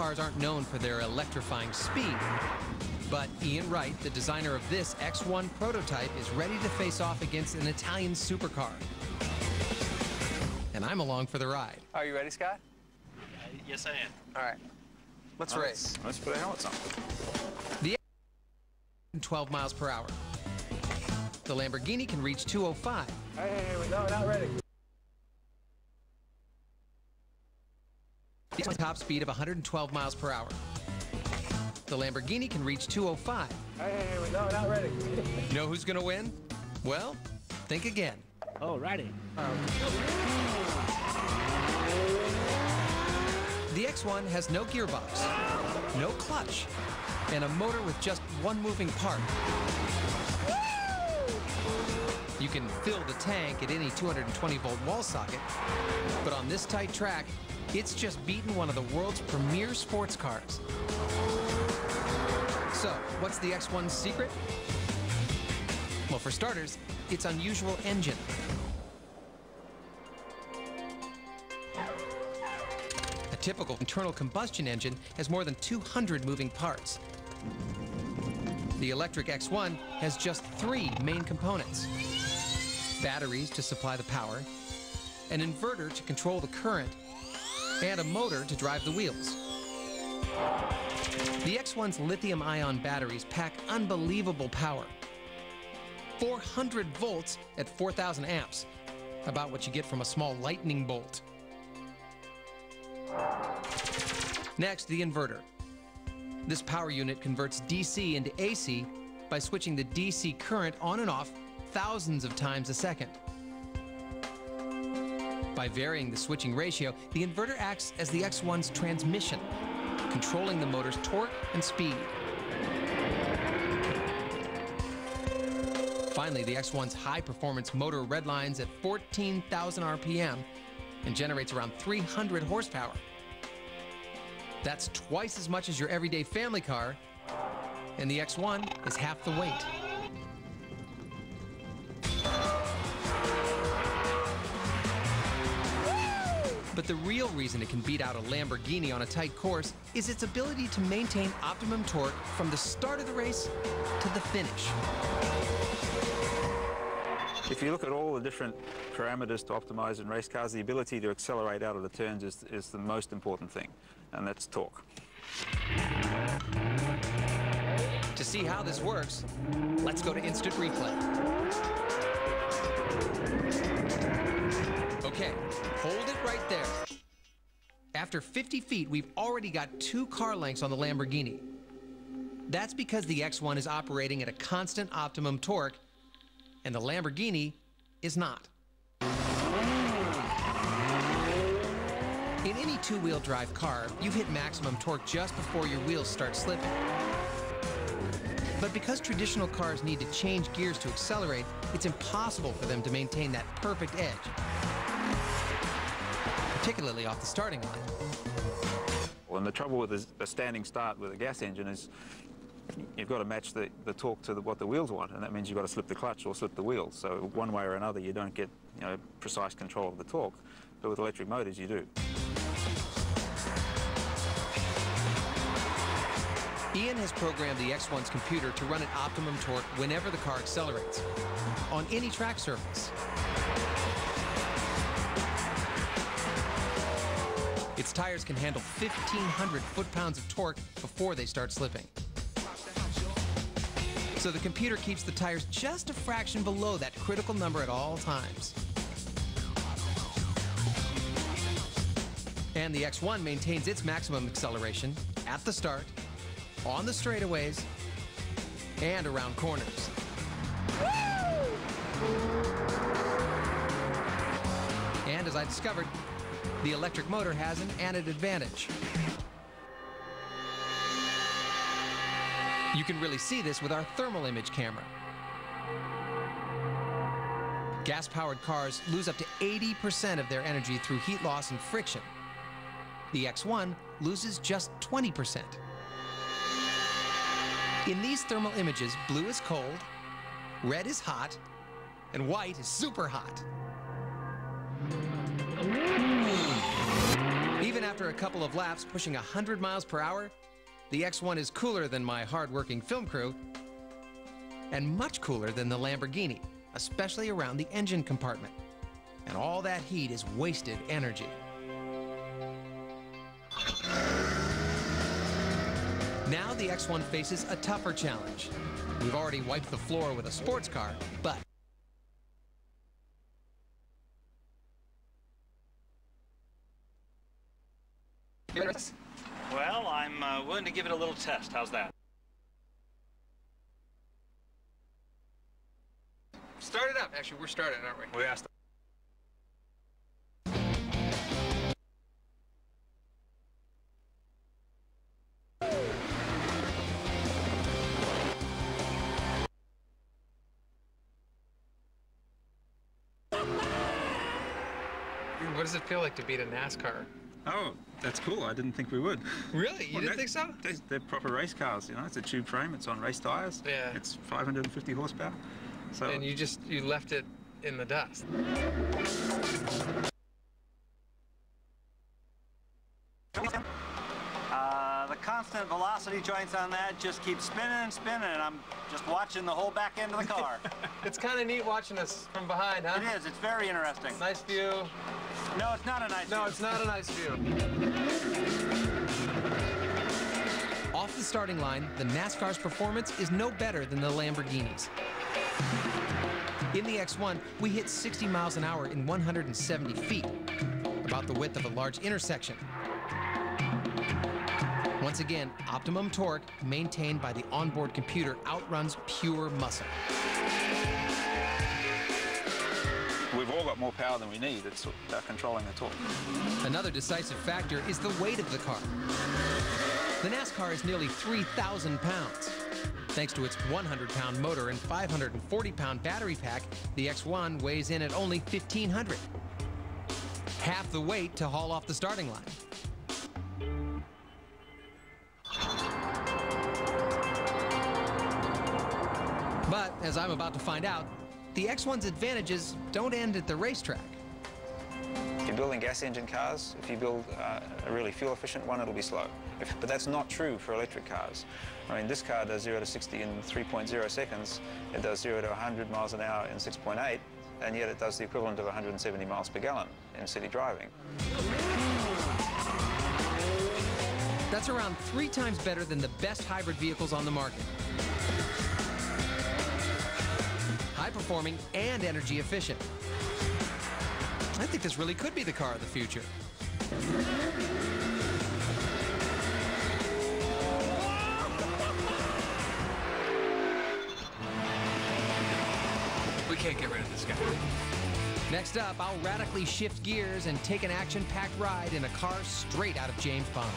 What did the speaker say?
cars aren't known for their electrifying speed. But Ian Wright, the designer of this X1 prototype, is ready to face off against an Italian supercar. And I'm along for the ride. Are you ready, Scott? Yes, I am. All right. Let's race. Let's put our helmets on. The 12 miles per hour. The Lamborghini can reach 205. Hey, no, not ready. The top speed of 112 miles per hour. The Lamborghini can reach 205. Hey, no, not ready. Know who's going to win? Well, think again. Oh, righty. The X1 has no gearbox, no clutch, and a motor with just one moving part. You can fill the tank at any 220-volt wall socket, but on this tight track, it's just beaten one of the world's premier sports cars. So, what's the X1's secret? Well, for starters, its unusual engine. A typical internal combustion engine has more than 200 moving parts. The electric X1 has just 3 main components: batteries to supply the power, an inverter to control the current, and a motor to drive the wheels. The X1's lithium-ion batteries pack unbelievable power. 400 volts at 4,000 amps, about what you get from a small lightning bolt. Next, the inverter. This power unit converts DC into AC by switching the DC current on and off thousands of times a second. By varying the switching ratio, the inverter acts as the X1's transmission, controlling the motor's torque and speed. Finally, the X1's high-performance motor redlines at 14,000 RPM and generates around 300 horsepower. That's twice as much as your everyday family car, and the X1 is half the weight. But the real reason it can beat out a Lamborghini on a tight course is its ability to maintain optimum torque from the start of the race to the finish. If you look at all the different parameters to optimize in race cars, the ability to accelerate out of the turns is the most important thing, and that's torque. To see how this works, let's go to instant replay. Okay, hold it right there. After 50 feet, we've already got 2 car lengths on the Lamborghini. That's because the X1 is operating at a constant optimum torque, and the Lamborghini is not. In any 2-wheel drive car, you hit maximum torque just before your wheels start slipping. But because traditional cars need to change gears to accelerate, it's impossible for them to maintain that perfect edge, particularly off the starting line. Well, and the trouble with a standing start with a gas engine is you've got to match the torque to what the wheels want, and that means you've got to slip the clutch or slip the wheels. So one way or another, you don't get precise control of the torque. But with electric motors, you do. Ian has programmed the X1's computer to run at optimum torque whenever the car accelerates, on any track surface. Its tires can handle 1,500 foot-pounds of torque before they start slipping. So the computer keeps the tires just a fraction below that critical number at all times. And the X1 maintains its maximum acceleration at the start, on the straightaways, and around corners. And as I discovered, the electric motor has an added advantage. You can really see this with our thermal image camera. Gas-powered cars lose up to 80% of their energy through heat loss and friction. The X1 loses just 20%. In these thermal images, blue is cold, red is hot, and white is super hot. Even after a couple of laps pushing 100 miles per hour, the X1 is cooler than my hard-working film crew and much cooler than the Lamborghini, especially around the engine compartment. And all that heat is wasted energy. Now the X1 faces a tougher challenge. We've already wiped the floor with a sports car, but well, I'm willing to give it a little test. How's that? Start it up. Actually, we're started, aren't we? We asked. What does it feel like to beat a NASCAR? Oh, that's cool. I didn't think we would. Really? You didn't think so? They're proper race cars, you know. It's a tube frame. It's on race tires. Yeah. It's 550 horsepower. So. And you left it in the dust. The constant velocity joints on that just keep spinning and spinning, and I'm just watching the whole back end of the car. It's kind of neat watching us from behind, huh? It is. It's very interesting. Nice view. No, it's not a nice view. No, it's not a nice view. off the starting line, the NASCAR's performance is no better than the Lamborghini's. In the X1, we hit 60 miles an hour in 170 feet, about the width of a large intersection. Once again, optimum torque maintained by the onboard computer outruns pure muscle. We've all got more power than we need. It's about controlling the torque. Another decisive factor is the weight of the car. The NASCAR is nearly 3,000 pounds. Thanks to its 100-pound motor and 540-pound battery pack, the X1 weighs in at only 1,500. Half the weight to haul off the starting line. But, as I'm about to find out, the X1's advantages don't end at the racetrack. If you're building gas engine cars, if you build a really fuel-efficient one, it'll be slow. But that's not true for electric cars. I mean, this car does 0 to 60 in 3.0 seconds. It does 0 to 100 miles an hour in 6.8, and yet it does the equivalent of 170 miles per gallon in city driving. That's around 3 times better than the best hybrid vehicles on the market. High-performing and energy efficient. I think this really could be the car of the future. We can't get rid of this guy. Next up, I'll radically shift gears and take an action-packed ride in a car straight out of James Bond.